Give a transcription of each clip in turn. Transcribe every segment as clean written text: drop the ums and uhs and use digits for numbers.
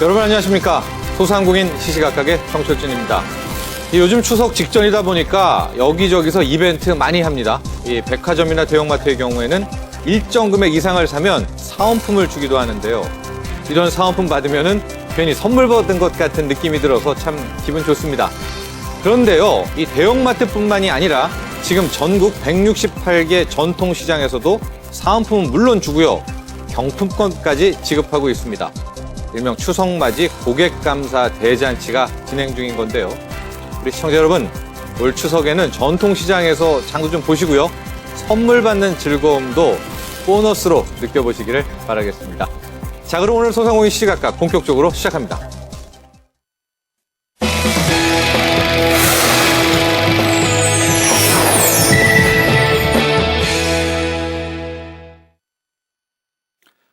여러분 안녕하십니까? 소상공인 시시각각의 성철진입니다. 요즘 추석 직전이다 보니까 여기저기서 이벤트 많이 합니다. 이 백화점이나 대형마트의 경우에는 일정 금액 이상을 사면 사은품을 주기도 하는데요. 이런 사은품 받으면은 괜히 선물 받은 것 같은 느낌이 들어서 참 기분 좋습니다. 그런데요, 이 대형마트뿐만이 아니라 지금 전국 168개 전통시장에서도 사은품은 물론 주고요, 경품권까지 지급하고 있습니다. 일명 추석맞이 고객감사 대잔치가 진행 중인 건데요. 우리 시청자 여러분, 올 추석에는 전통시장에서 장도 좀 보시고요, 선물 받는 즐거움도 보너스로 느껴보시기를 바라겠습니다. 자, 그럼 오늘 소상공인 시시각각 본격적으로 시작합니다.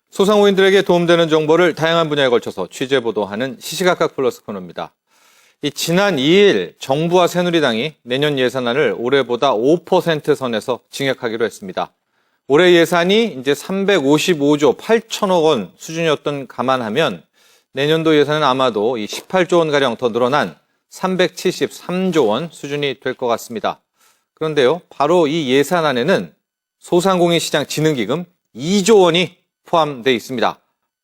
소상공인들에게 도움되는 정보를 다양한 분야에 걸쳐서 취재 보도하는 시시각각 플러스 코너입니다. 지난 2일 정부와 새누리당이 내년 예산안을 올해보다 5% 선에서 증액하기로 했습니다. 올해 예산이 이제 355조 8천억 원 수준이었던 감안하면 내년도 예산은 아마도 18조 원가량 더 늘어난 373조 원 수준이 될 것 같습니다. 그런데요, 바로 이 예산안에는 소상공인 시장 진흥기금 2조 원이 포함되어 있습니다.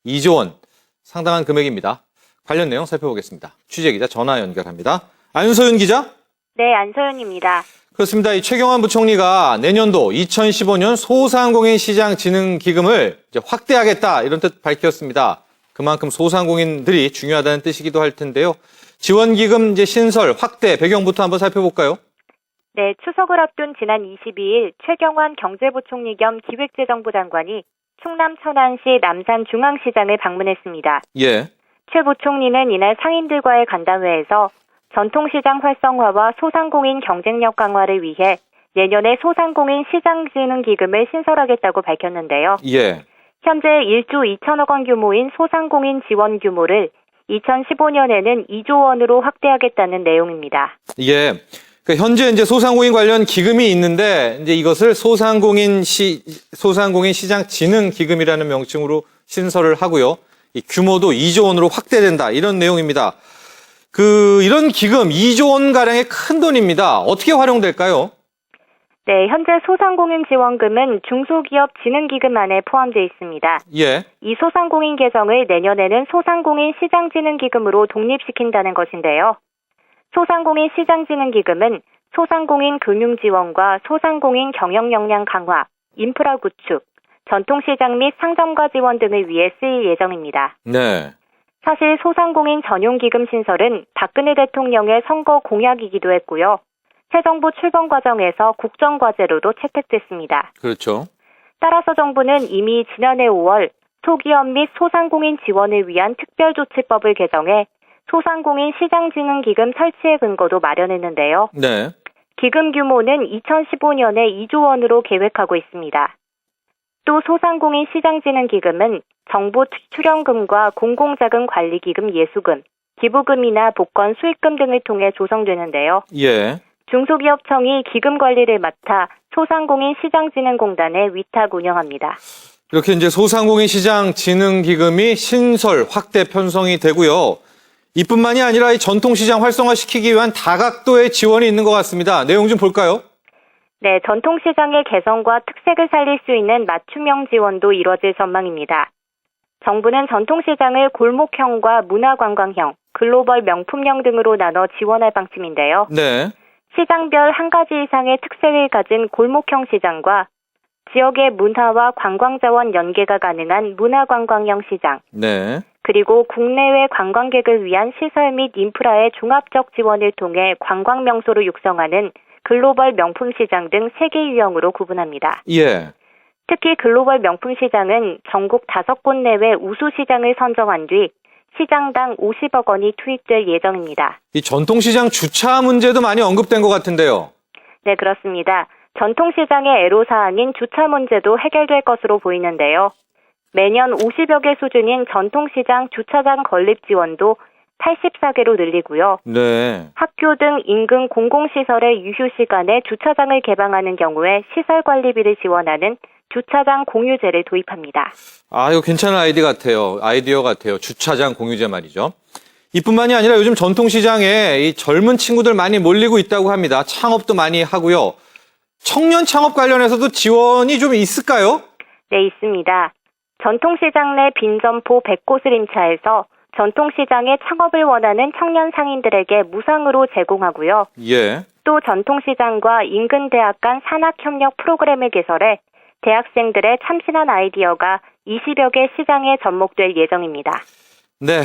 2조 원, 상당한 금액입니다. 관련 내용 살펴보겠습니다. 취재기자 전화 연결합니다. 안소연 기자? 네, 안소연입니다. 그렇습니다. 이 최경환 부총리가 내년도 2015년 소상공인 시장 진흥 기금을 이제 확대하겠다, 이런 뜻 밝혔습니다. 그만큼 소상공인들이 중요하다는 뜻이기도 할 텐데요. 지원기금 이제 신설 확대 배경부터 한번 살펴볼까요? 네, 추석을 앞둔 지난 22일 최경환 경제부총리 겸 기획재정부 장관이 충남 천안시 남산중앙시장을 방문했습니다. 예. 최 부총리는 이날 상인들과의 간담회에서 전통시장 활성화와 소상공인 경쟁력 강화를 위해 내년에 소상공인 시장진흥기금을 신설하겠다고 밝혔는데요. 예. 현재 1조 2천억 원 규모인 소상공인 지원 규모를 2015년에는 2조 원으로 확대하겠다는 내용입니다. 예. 현재 이제 소상공인 관련 기금이 있는데 이제 이것을 소상공인 시장 진흥 기금이라는 명칭으로 신설을 하고요. 이 규모도 2조 원으로 확대된다, 이런 내용입니다. 이런 기금 2조 원 가량의 큰 돈입니다. 어떻게 활용될까요? 네, 현재 소상공인 지원금은 중소기업 진흥기금 안에 포함되어 있습니다. 예. 이 소상공인 계정을 내년에는 소상공인 시장진흥기금으로 독립시킨다는 것인데요. 소상공인 시장진흥기금은 소상공인 금융지원과 소상공인 경영 역량 강화, 인프라 구축, 전통시장 및 상점가 지원 등을 위해 쓰일 예정입니다. 네. 사실 소상공인 전용기금 신설은 박근혜 대통령의 선거 공약이기도 했고요. 새 정부 출범 과정에서 국정과제로도 채택됐습니다. 그렇죠. 따라서 정부는 이미 지난해 5월 소기업 및 소상공인 지원을 위한 특별조치법을 개정해 소상공인 시장진흥기금 설치의 근거도 마련했는데요. 네. 기금 규모는 2015년에 2조 원으로 계획하고 있습니다. 또 소상공인 시장진흥기금은 정부 출연금과 공공자금관리기금 예수금, 기부금이나 복권 수익금 등을 통해 조성되는데요. 예. 중소기업청이 기금 관리를 맡아 소상공인 시장진흥공단에 위탁 운영합니다. 이렇게 이제 소상공인 시장 진흥 기금이 신설, 확대 편성이 되고요. 이뿐만이 아니라 이 전통시장 활성화시키기 위한 다각도의 지원이 있는 것 같습니다. 내용 좀 볼까요? 네, 전통시장의 개성과 특색을 살릴 수 있는 맞춤형 지원도 이뤄질 전망입니다. 정부는 전통시장을 골목형과 문화관광형, 글로벌 명품형 등으로 나눠 지원할 방침인데요. 네. 시장별 한 가지 이상의 특색을 가진 골목형 시장과 지역의 문화와 관광자원 연계가 가능한 문화관광형 시장, 네. 그리고 국내외 관광객을 위한 시설 및 인프라의 종합적 지원을 통해 관광명소로 육성하는 글로벌 명품시장 등 3개 유형으로 구분합니다. 예. 특히 글로벌 명품시장은 전국 5곳 내외 우수시장을 선정한 뒤 시장당 50억 원이 투입될 예정입니다. 이 전통시장 주차 문제도 많이 언급된 것 같은데요. 네, 그렇습니다. 전통시장의 애로사항인 주차 문제도 해결될 것으로 보이는데요. 매년 50여 개 수준인 전통시장 주차장 건립 지원도 84개로 늘리고요. 네. 학교 등 인근 공공시설의 유휴 시간에 주차장을 개방하는 경우에 시설 관리비를 지원하는 주차장 공유제를 도입합니다. 아, 이거 괜찮은 아이디어 같아요. 주차장 공유제 말이죠. 이뿐만이 아니라 요즘 전통시장에 이 젊은 친구들 많이 몰리고 있다고 합니다. 창업도 많이 하고요. 청년 창업 관련해서도 지원이 좀 있을까요? 네, 있습니다. 전통시장 내 빈 점포 100곳을 임차해서 전통시장에 창업을 원하는 청년 상인들에게 무상으로 제공하고요. 예. 또 전통시장과 인근 대학 간 산학협력 프로그램을 개설해 대학생들의 참신한 아이디어가 20여 개 시장에 접목될 예정입니다. 네,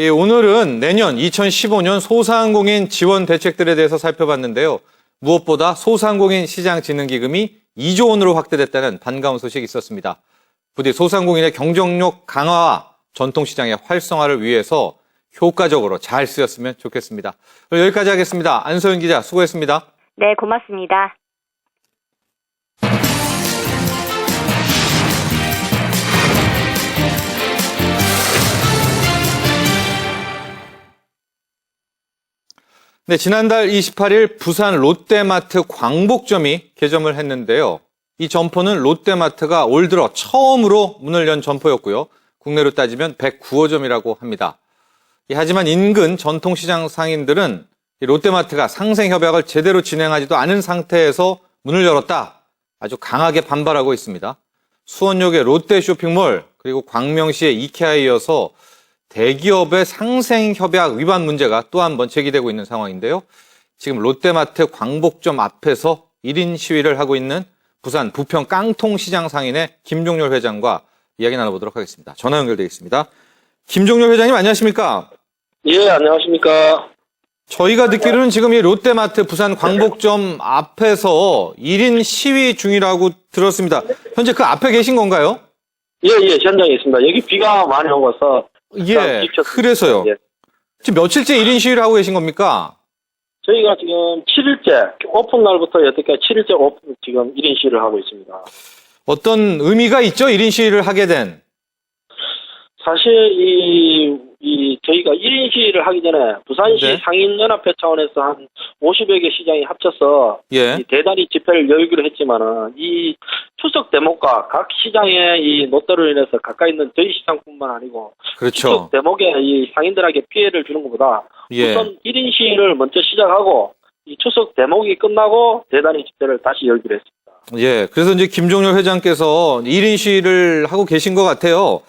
오늘은 내년 2015년 소상공인 지원 대책들에 대해서 살펴봤는데요. 무엇보다 소상공인 시장진흥기금이 2조 원으로 확대됐다는 반가운 소식이 있었습니다. 부디 소상공인의 경쟁력 강화와 전통시장의 활성화를 위해서 효과적으로 잘 쓰였으면 좋겠습니다. 여기까지 하겠습니다. 안소연 기자 수고했습니다. 네, 고맙습니다. 네, 지난달 28일 부산 롯데마트 광복점이 개점을 했는데요. 이 점포는 롯데마트가 올 들어 처음으로 문을 연 점포였고요. 국내로 따지면 109호점이라고 합니다. 하지만 인근 전통시장 상인들은 롯데마트가 상생협약을 제대로 진행하지도 않은 상태에서 문을 열었다. 아주 강하게 반발하고 있습니다. 수원역의 롯데 쇼핑몰 그리고 광명시의 이케아에 이어서 대기업의 상생협약 위반 문제가 또 한 번 제기되고 있는 상황인데요. 지금 롯데마트 광복점 앞에서 1인 시위를 하고 있는 부산 부평 깡통시장 상인의 김종렬 회장과 이야기 나눠보도록 하겠습니다. 전화 연결되어 있습니다. 김종렬 회장님 안녕하십니까? 예, 안녕하십니까? 저희가 듣기로는 지금 이 롯데마트 부산 광복점 앞에서 1인 시위 중이라고 들었습니다. 현재 그 앞에 계신 건가요? 예, 현장에 있습니다. 여기 비가 많이 오고 와서. 예, 그래서요. 예. 지금 며칠째 1인 시위를 하고 계신 겁니까? 저희가 지금 7일째, 오픈 날부터 여태까지 7일째 오픈 지금 1인 시위를 하고 있습니다. 어떤 의미가 있죠? 1인 시위를 하게 된. 사실 저희가 1인 시위를 하기 전에 부산시 네. 상인연합회 차원에서 한 50여 개 시장이 합쳐서 예. 이 대단히 집회를 열기로 했지만은 이 추석 대목과 각 시장의 이 노태로 인해서 가까이 있는 저희 시장뿐만 아니고 그렇죠. 추석 대목에 이 상인들에게 피해를 주는 것보다 예. 우선 1인 시위를 먼저 시작하고 이 추석 대목이 끝나고 대단히 집회를 다시 열기로 했습니다. 예. 그래서 이제 김종렬 회장께서 1인 시위를 하고 계신 것 같아요.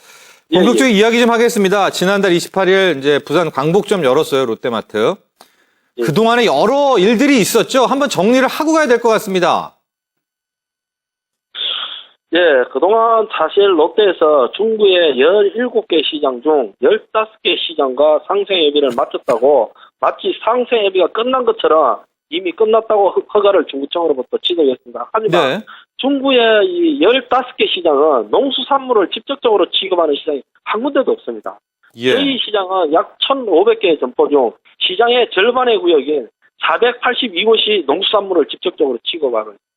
본격적인 이야기 좀 하겠습니다. 지난달 28일 이제 부산 광복점 열었어요, 롯데마트. 예. 그동안에 여러 일들이 있었죠. 한번 정리를 하고 가야 될 것 같습니다. 예, 그동안 사실 롯데에서 중구의 17개 시장 중 15개 시장과 상생예비를 마쳤다고 마치 상생예비가 끝난 것처럼 이미 끝났다고 허가를 중구청으로부터 취득했습니다. 하지만 네. 중구의 이 15개 시장은 농수산물을 직접적으로 취급하는 시장이 한 군데도 없습니다. 예. 저희 시장은 약 1,500개의 점포 중 시장의 절반의 구역인 482곳이 농수산물을 직접적으로 취급하고 있습니다.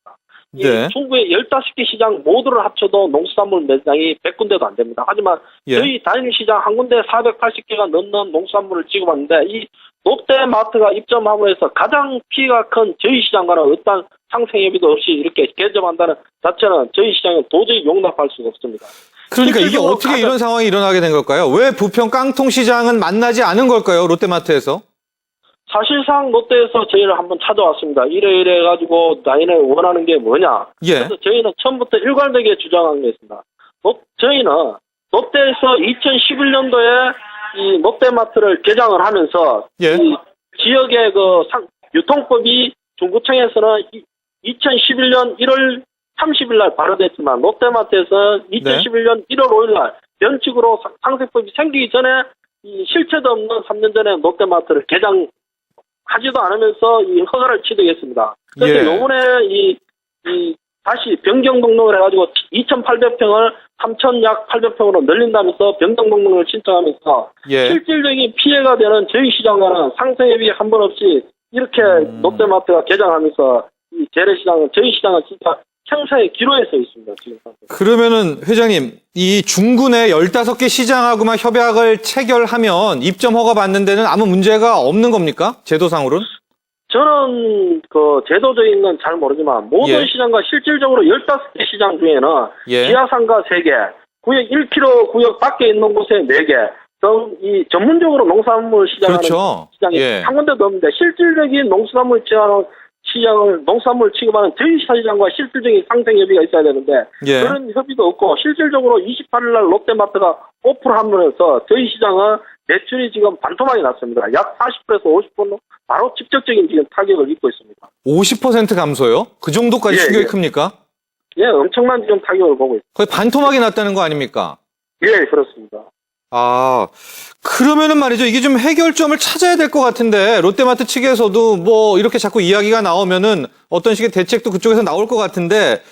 네. 이 중구의 15개 시장 모두를 합쳐도 농수산물 매장이 100군데도 안 됩니다. 하지만 예. 저희 단일 시장 한 군데 480개가 넘는 농수산물을 취급하는데 이 롯데마트가 입점하고 해서 가장 피해가 큰 저희 시장과는 어떤 상생예비도 없이 이렇게 개점한다는 자체는 저희 시장은 도저히 용납할 수가 없습니다. 그러니까 이게 어떻게 이런 상황이 일어나게 된 걸까요? 왜 부평 깡통시장은 만나지 않은 걸까요? 롯데마트에서? 사실상 롯데에서 저희를 한번 찾아왔습니다. 이래 해가지고 나인에 원하는 게 뭐냐. 예. 그래서 저희는 처음부터 일관되게 주장한 게 있습니다. 저희는 롯데에서 2011년도에 이 롯데마트를 개장을 하면서 예. 이 지역의 유통법이 중구청에서는 2011년 1월 30일 날 발효됐지만 롯데마트에서 2011년 1월 5일 날 변칙으로 상생법이 생기기 전에 이 실체도 없는 3년 전에 롯데마트를 개장하지도 않으면서 이 허가를 취득했습니다. 그래서 예. 요번에 다시 변경 등록을 해가지고 2,800평을 3,000약 800평으로 늘린다면서 변경 등록을 신청하면서 예. 실질적인 피해가 되는 저희 시장과는 상생협의 한 번 없이 이렇게 롯데마트가 개장하면서 이 재래시장은 저희 시장은 진짜 형사의 기로에 서 있습니다. 지금 상태. 그러면은 회장님, 이 중군의 15개 시장하고만 협약을 체결하면 입점 허가 받는 데는 아무 문제가 없는 겁니까? 제도상으로는? 저는 그 제도적인 건 잘 모르지만 모든 예. 시장과 실질적으로 15개 시장 중에는 예. 지하상가 3개, 구역 1km 구역 밖에 있는 곳에 4개, 이 전문적으로 농산물 시장하는 그렇죠. 시장이 예. 한 군데도 없는데 실질적인 농수산물 시장을 농산물 취급하는 저희 시장과 실질적인 상생 협의가 있어야 되는데 예. 그런 협의도 없고 실질적으로 28일 날 롯데마트가 오픈하면서 저희 시장은 매출이 지금 반토막이 났습니다. 약 40%에서 50% 바로 직접적인 지금 타격을 입고 있습니다. 50% 감소요? 그 정도까지 예, 충격이 예. 큽니까? 예, 엄청난 지금 타격을 보고 있습니다. 거의 반토막이 났다는 거 아닙니까? 예, 그렇습니다. 아, 그러면은 말이죠. 이게 좀 해결점을 찾아야 될 것 같은데, 롯데마트 측에서도 뭐 이렇게 자꾸 이야기가 나오면은 어떤 식의 대책도 그쪽에서 나올 것 같은데,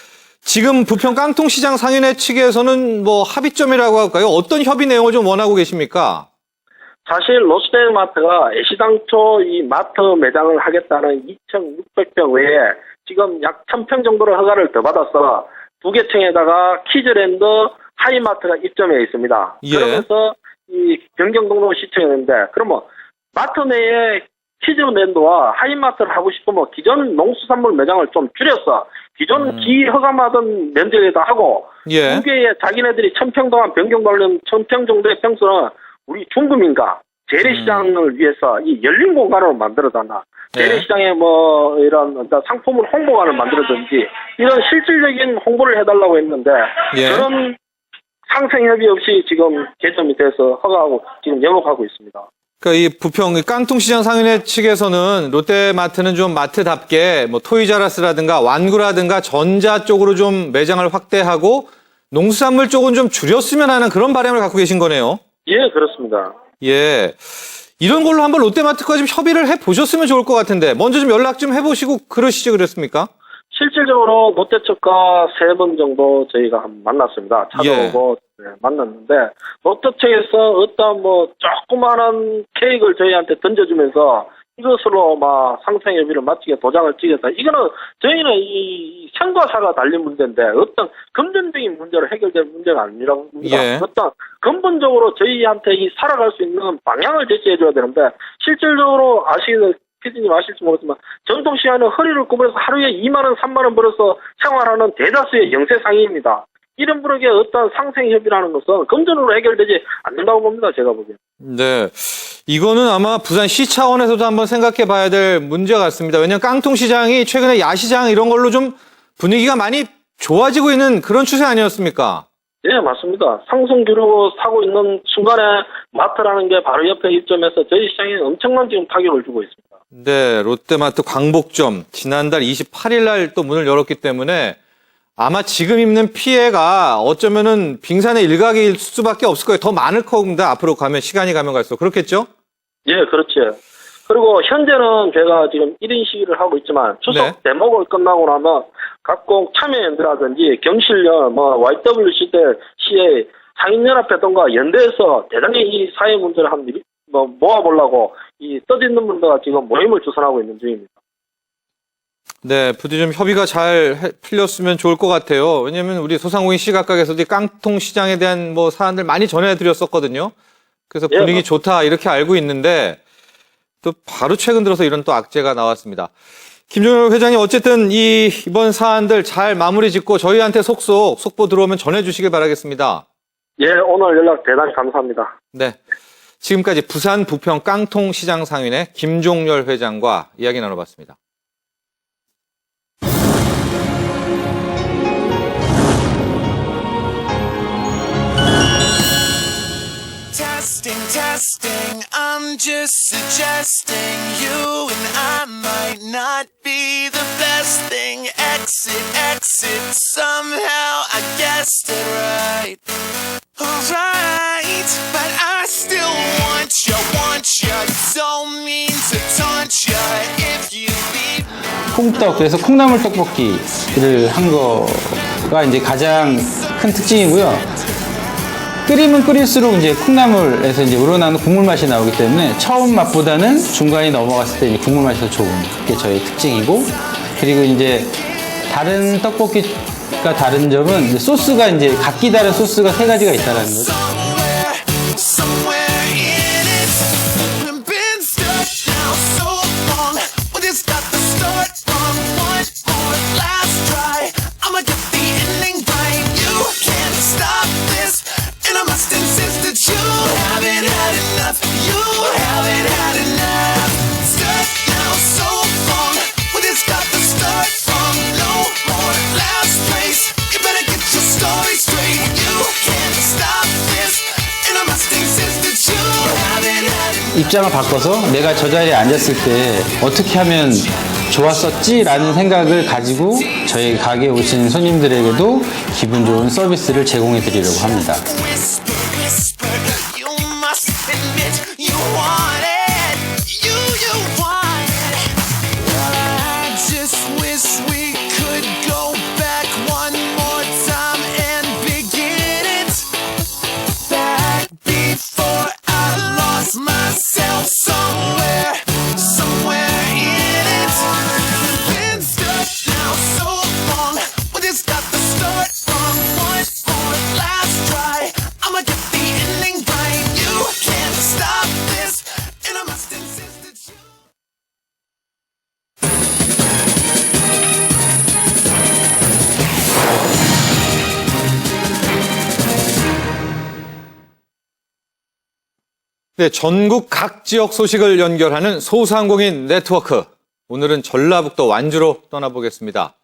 지금 부평 깡통시장 상인회 측에서는 뭐 합의점이라고 할까요? 어떤 협의 내용을 좀 원하고 계십니까? 사실 롯데마트가 애시당초 이 마트 매장을 하겠다는 2,600평 외에 지금 약 1,000평 정도를 허가를 더 받아서 두 개 층에다가 키즈랜드 하이마트가 입점해 있습니다. 예. 그러면서 이 변경동로 시청했는데 그러면 마트 내에 키즈랜드와 하이마트를 하고 싶으면 기존 농수산물 매장을 좀 줄여서 기존 기허가받은 면적에다 하고 예. 두 개의 자기네들이 1,000평 동안 변경받는 1,000평 정도의 평수는 우리 중구민가 재래시장을 위해서 이 열린 공간으로 만들어달라. 예. 재래시장에 뭐 이런 상품을 홍보관을 만들어든지 이런 실질적인 홍보를 해달라고 했는데 예. 그런 상생협의 없이 지금 개점이 돼서 허가하고 지금 영업하고 있습니다. 그러니까 이 부평 깡통시장 상인회 측에서는 롯데마트는 좀 마트답게 뭐 토이자라스라든가 완구라든가 전자 쪽으로 좀 매장을 확대하고 농수산물 쪽은 좀 줄였으면 하는 그런 바람을 갖고 계신 거네요. 예, 그렇습니다. 예. 이런 걸로 한번 롯데마트가 좀 협의를 해보셨으면 좋을 것 같은데 먼저 좀 연락 좀 해보시고 그러시지 그랬습니까? 실질적으로 롯데 측과 3번 정도 저희가 만났습니다. 찾아오고 만났는데 롯데 측에서 어떤 뭐 조그마한 케이크를 저희한테 던져주면서 이것으로 막 상생협의를 마치게 도장을 찍겠다. 이거는 저희는 이 상과사가 달린 문제인데 어떤 금전적인 문제로 해결될 문제가 아니라고 봅니다. 예. 어떤 근본적으로 저희한테 이 살아갈 수 있는 방향을 제시해줘야 되는데 실질적으로 피디님 아실지 모르지만 전통시장은 허리를 구부려서 하루에 2만 원, 3만 원 벌어서 생활하는 대다수의 영세 상인입니다. 이런 분에게 어떤 상생협의라는 것은 금전으로 해결되지 않는다고 봅니다. 제가 보기엔. 네. 이거는 아마 부산시 차원에서도 한번 생각해 봐야 될 문제 같습니다. 왜냐하면 깡통시장이 최근에 야시장 이런 걸로 좀 분위기가 많이 좋아지고 있는 그런 추세 아니었습니까? 예, 맞습니다. 상승 기록을 사고 있는 순간에 마트라는 게 바로 옆에 입점해서 저희 시장에 엄청난 지금 타격을 주고 있습니다. 네, 롯데마트 광복점 지난달 28일 날 또 문을 열었기 때문에 아마 지금 입는 피해가 어쩌면은 빙산의 일각일 수밖에 없을 거예요. 더 많을 겁니다. 앞으로 가면 시간이 가면 갈수록 그렇겠죠? 예, 그렇죠. 그리고 현재는 제가 지금 1인 시위를 하고 있지만 추석 네. 대목을 끝나고 나면 각국 참여연대라든지 경실련, YWC 때 CA 상인연합회 등과 연대해서 대단히 이 사회 문제를 모아보려고 이 떠있는 분들과 지금 모임을 주선하고 있는 중입니다. 네, 부디 좀 협의가 잘 풀렸으면 좋을 것 같아요. 왜냐하면 우리 소상공인 시각각에서도 이 깡통 시장에 대한 뭐 사안들 많이 전해드렸었거든요. 그래서 분위기 좋다 이렇게 알고 있는데 또 바로 최근 들어서 이런 또 악재가 나왔습니다. 김종열 회장님 어쨌든 이번 사안들 잘 마무리 짓고 저희한테 속보 들어오면 전해주시길 바라겠습니다. 예, 오늘 연락 대단히 감사합니다. 네, 지금까지 부산 부평 깡통 시장 상인회 김종열 회장과 이야기 나눠봤습니다. Testing, I'm just suggesting you and I might not be the best thing. Exit, somehow I guessed it right. Alright, but I still want you. Don't mean to taunt you if you leave. 콩떡, 그래서 콩나물 떡볶이를 한 거가 이제 가장 큰 특징이고요. 끓이면 끓일수록 이제 콩나물에서 이제 우러나는 국물 맛이 나오기 때문에 처음 맛보다는 중간에 넘어갔을 때 이제 국물 맛이 더 좋은 게 저희 특징이고, 그리고 이제 다른 떡볶이가 다른 점은 이제 소스가 이제 각기 다른 소스가 3가지가 있다는 거죠. Somewhere in it, been stuck now so long. What is 입장을 바꿔서 내가 저 자리에 앉았을 때 어떻게 하면 좋았었지라는 생각을 가지고 저희 가게에 오신 손님들에게도 기분 좋은 서비스를 제공해 드리려고 합니다. Whisper, whisper, you must admit you want it. You want it. Well, I just wish we could go back one more time and begin it. Back before I lost myself somewhere in it. Been stuck now so long. We just got to start from one more last try. I'ma get the ending right. You can't stop this, and I must insist that you. 네, 전국 각 지역 소식을 연결하는 소상공인 네트워크. 오늘은 전라북도 완주로 떠나보겠습니다.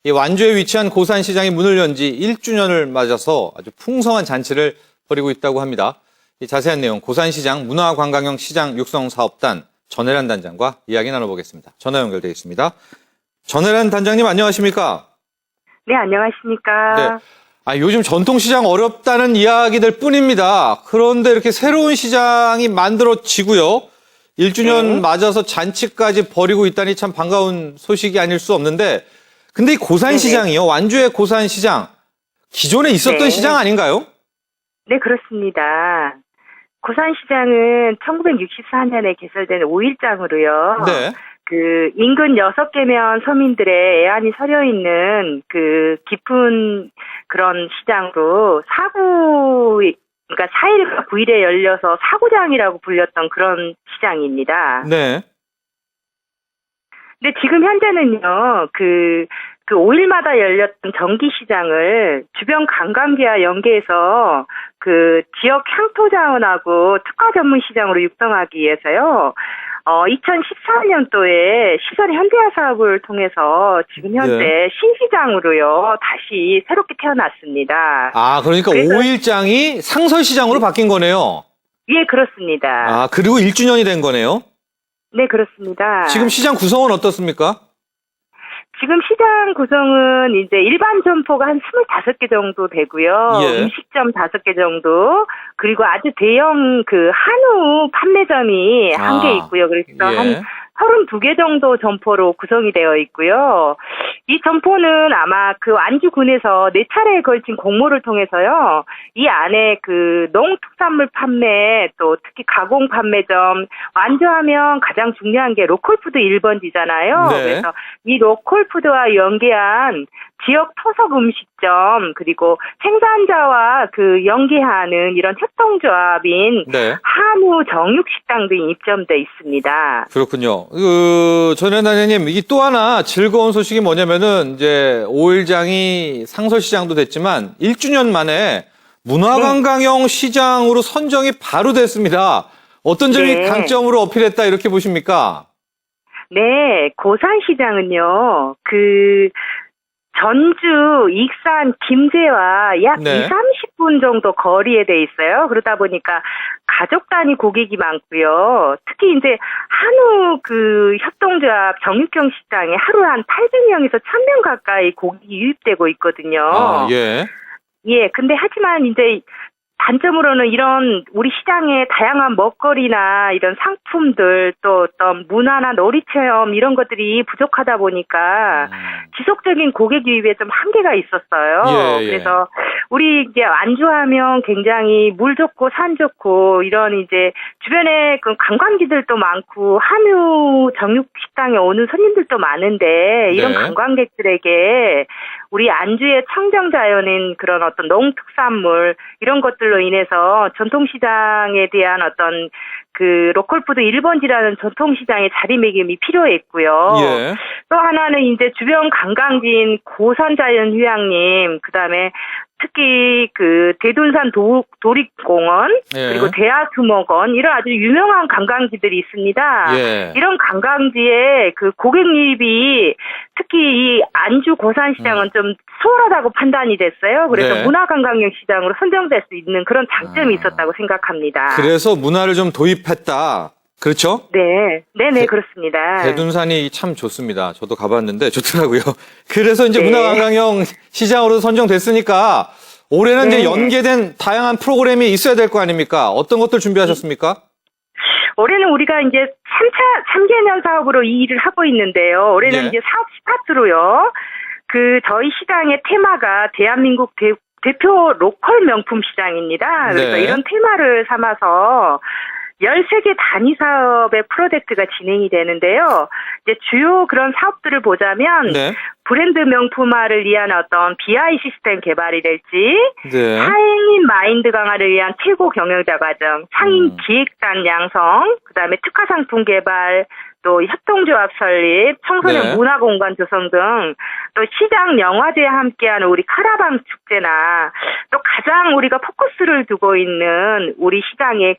이 완주에 위치한 고산시장이 문을 연 지 1주년을 맞아서 아주 풍성한 잔치를 벌이고 있다고 합니다. 이 자세한 내용 고산시장 문화관광형 시장 육성사업단 전혜란 단장과 이야기 나눠보겠습니다. 전화 연결되어 있습니다. 전혜란 단장님 안녕하십니까? 네, 안녕하십니까? 네. 요즘 전통시장 어렵다는 이야기들 뿐입니다. 그런데 이렇게 새로운 시장이 만들어지고요. 1주년 맞아서 잔치까지 벌이고 있다니 참 반가운 소식이 아닐 수 없는데, 근데 이 고산시장이요, 완주의 고산시장, 기존에 있었던 시장 아닌가요? 네, 그렇습니다. 고산시장은 1964년에 개설된 5일장으로요. 네. 그 인근 6개면 서민들의 애안이 서려 있는 그 깊은 그런 시장으로 그러니까 4일과 9일에 열려서 사구장이라고 불렸던 그런 시장입니다. 네. 근데 지금 현재는요, 그 5일마다 열렸던 정기시장을 주변 관광지와 연계해서 그 지역 향토자원하고 특화 전문 시장으로 육성하기 위해서요, 2014년도에 시설 현대화 사업을 통해서 지금 현재 신시장으로요, 다시 새롭게 태어났습니다. 그러니까 5일장이 상설시장으로 바뀐 거네요. 예, 그렇습니다. 그리고 1주년이 된 거네요. 네, 그렇습니다. 지금 시장 구성은 어떻습니까? 지금 시장 구성은 이제 일반 점포가 한 25개 정도 되고요. 예. 음식점 5개 정도, 그리고 아주 대형 그 한우 판매점이 한 개 있고요. 그래서 예. 한 32개 정도 점포로 구성이 되어 있고요. 이 점포는 아마 그 완주군에서 4차례에 걸친 공모를 통해서요, 이 안에 그 농특산물 판매, 또 특히 가공 판매점, 완주하면 가장 중요한 게 로컬푸드 1번지잖아요. 네. 그래서 이 로컬푸드와 연계한 지역 토속 음식점, 그리고 생산자와 그 연계하는 이런 협동조합인 네. 한우 정육식당 등이 입점돼 있습니다. 그렇군요. 전현 단장님, 이 또 하나 즐거운 소식이 뭐냐면은, 이제, 5일장이 상설시장도 됐지만, 1주년 만에 문화관광형 시장으로 선정이 바로 됐습니다. 어떤 점이 네. 강점으로 어필했다, 이렇게 보십니까? 네, 고산시장은요, 그 전주, 익산, 김제와 약 네. 20-30분 정도 거리에 돼 있어요. 그러다 보니까 가족 단위 고객이 많고요. 특히 이제 한우 그 협동조합 정육경 시장에 하루에 한 800명에서 1000명 가까이 고객이 유입되고 있거든요. 예. 예, 근데 하지만 이제 단점으로는 이런 우리 시장의 다양한 먹거리나 이런 상품들, 또 어떤 문화나 놀이 체험 이런 것들이 부족하다 보니까 지속적인 고객 유입에 좀 한계가 있었어요. 예. 그래서 우리 이제 완주하면 굉장히 물 좋고 산 좋고 이런 이제 주변에 그 관광지들도 많고 한우 정육 식당에 오는 손님들도 많은데 이런 네. 관광객들에게 우리 안주의 청정자연인 그런 어떤 농특산물 이런 것들로 인해서 전통시장에 대한 어떤 그 로컬푸드 1번지라는 전통시장의 자리매김이 필요했고요. 예. 또 하나는 이제 주변 관광지인 고산자연휴양림, 그 다음에 특히 그 대둔산 도립공원, 예. 그리고 대하수목원, 이런 아주 유명한 관광지들이 있습니다. 예. 이런 관광지에 그 고객 유입이 특히 이 안주 고산시장은 좀 수월하다고 판단이 됐어요. 그래서 네. 문화관광형 시장으로 선정될 수 있는 그런 장점이 있었다고 생각합니다. 그래서 문화를 좀 도입했다. 그렇죠? 네. 네네, 그렇습니다. 대둔산이 참 좋습니다. 저도 가봤는데 좋더라고요. 그래서 이제 네. 문화관광형 시장으로 선정됐으니까 올해는 네. 이제 연계된 다양한 프로그램이 있어야 될 거 아닙니까? 어떤 것들 준비하셨습니까? 올해는 우리가 이제 3개년 사업으로 이 일을 하고 있는데요. 올해는 예. 이제 사업 스타트로요. 저희 시장의 테마가 대한민국 대표 로컬 명품 시장입니다. 그래서 네. 이런 테마를 삼아서 13개 단위 사업의 프로젝트가 진행이 되는데요. 이제 주요 그런 사업들을 보자면 네. 브랜드 명품화를 위한 어떤 BI 시스템 개발이 될지, 네. 사행인 마인드 강화를 위한 최고 경영자 과정, 상인 기획단 양성, 그다음에 특화 상품 개발, 또 협동조합 설립, 청소년 네. 문화공간 조성 등, 또 시장 영화제와 함께하는 우리 카라방 축제나, 또 가장 우리가 포커스를 두고 있는 우리 시장의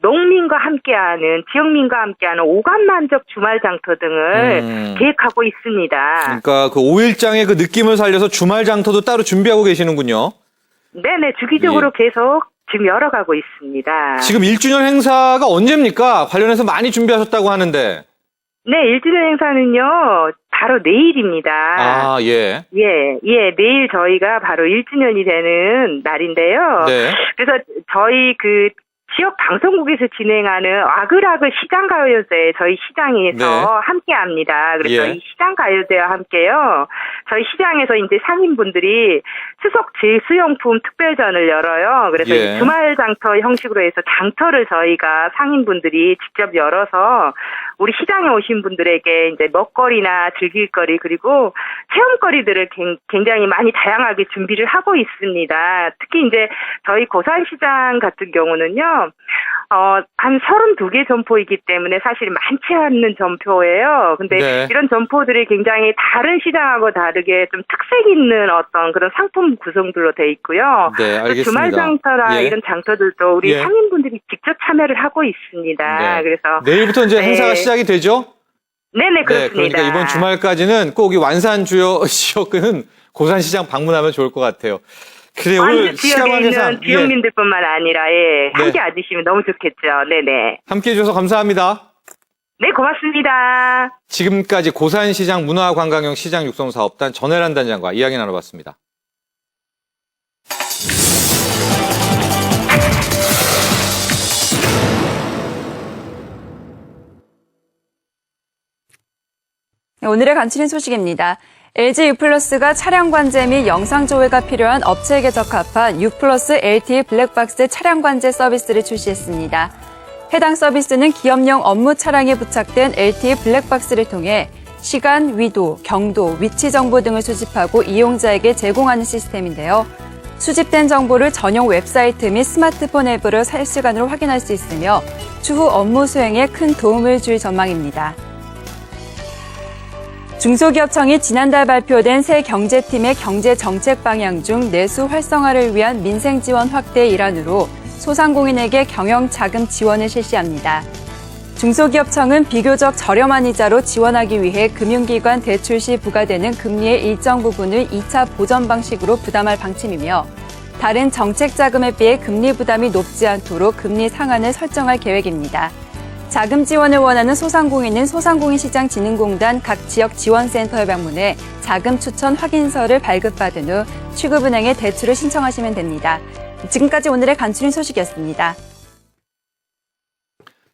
농민과 함께하는, 지역민과 함께하는 오감만족 주말 장터 등을 계획하고 있습니다. 그러니까 그 5일장의 그 느낌을 살려서 주말 장터도 따로 준비하고 계시는군요. 네네, 주기적으로 계속 지금 열어가고 있습니다. 지금 1주년 행사가 언제입니까? 관련해서 많이 준비하셨다고 하는데. 네, 1주년 행사는요, 바로 내일입니다. 아, 예. 내일 저희가 바로 1주년이 되는 날인데요. 네. 그래서 저희 지역 방송국에서 진행하는 아글아글 시장가요제 저희 시장에서 네. 함께 합니다. 그래서 예. 이 시장가요제와 함께요. 저희 시장에서 이제 상인분들이 추석 제수용품 특별전을 열어요. 그래서 예. 이 주말 장터 형식으로 해서 장터를 저희가 상인분들이 직접 열어서 우리 시장에 오신 분들에게 이제 먹거리나 즐길거리 그리고 체험거리들을 굉장히 많이 다양하게 준비를 하고 있습니다. 특히 이제 저희 고산시장 같은 경우는요. 한 32개 점포이기 때문에 사실 많지 않는 점포예요. 근데 네. 이런 점포들이 굉장히 다른 시장하고 다르게 좀 특색 있는 어떤 그런 상품 구성들로 돼 있고요. 네, 알겠습니다. 주말 장터나 예. 이런 장터들도 우리 예. 상인분들이 직접 참여를 하고 있습니다. 네. 그래서 내일부터 이제 네. 행사가 시작이 되죠? 네네, 그렇습니다. 그러니까 이번 주말까지는 꼭 이 완산 주요 지역은 고산시장 방문하면 좋을 것 같아요. 그래, 오늘 완주 시간 지역에 관계상 있는 지역민들뿐만 아니라 함께 와주시면 너무 좋겠죠. 네네. 함께해 주셔서 감사합니다. 네, 고맙습니다. 지금까지 고산시장 문화관광형 시장 육성사업단 전혜란 단장과 이야기 나눠봤습니다. 오늘의 간추린 소식입니다. LG U+가 차량 관제 및 영상 조회가 필요한 업체에게 적합한 U+ LTE 블랙박스 차량 관제 서비스를 출시했습니다. 해당 서비스는 기업용 업무 차량에 부착된 LTE 블랙박스를 통해 시간, 위도, 경도, 위치 정보 등을 수집하고 이용자에게 제공하는 시스템인데요. 수집된 정보를 전용 웹사이트 및 스마트폰 앱으로 실시간으로 확인할 수 있으며 추후 업무 수행에 큰 도움을 줄 전망입니다. 중소기업청이 지난달 발표된 새 경제팀의 경제정책 방향 중 내수 활성화를 위한 민생 지원 확대의 일환으로 소상공인에게 경영자금 지원을 실시합니다. 중소기업청은 비교적 저렴한 이자로 지원하기 위해 금융기관 대출 시 부과되는 금리의 일정 부분을 2차 보전 방식으로 부담할 방침이며 다른 정책자금에 비해 금리 부담이 높지 않도록 금리 상한을 설정할 계획입니다. 자금 지원을 원하는 소상공인은 소상공인시장진흥공단 각 지역 지원센터에 방문해 자금 추천 확인서를 발급받은 후 취급은행에 대출을 신청하시면 됩니다. 지금까지 오늘의 간추린 소식이었습니다.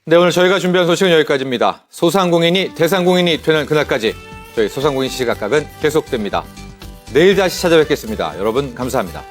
네, 오늘 저희가 준비한 소식은 여기까지입니다. 소상공인이 대상공인이 되는 그날까지 저희 소상공인 시시각각은 계속됩니다. 내일 다시 찾아뵙겠습니다. 여러분 감사합니다.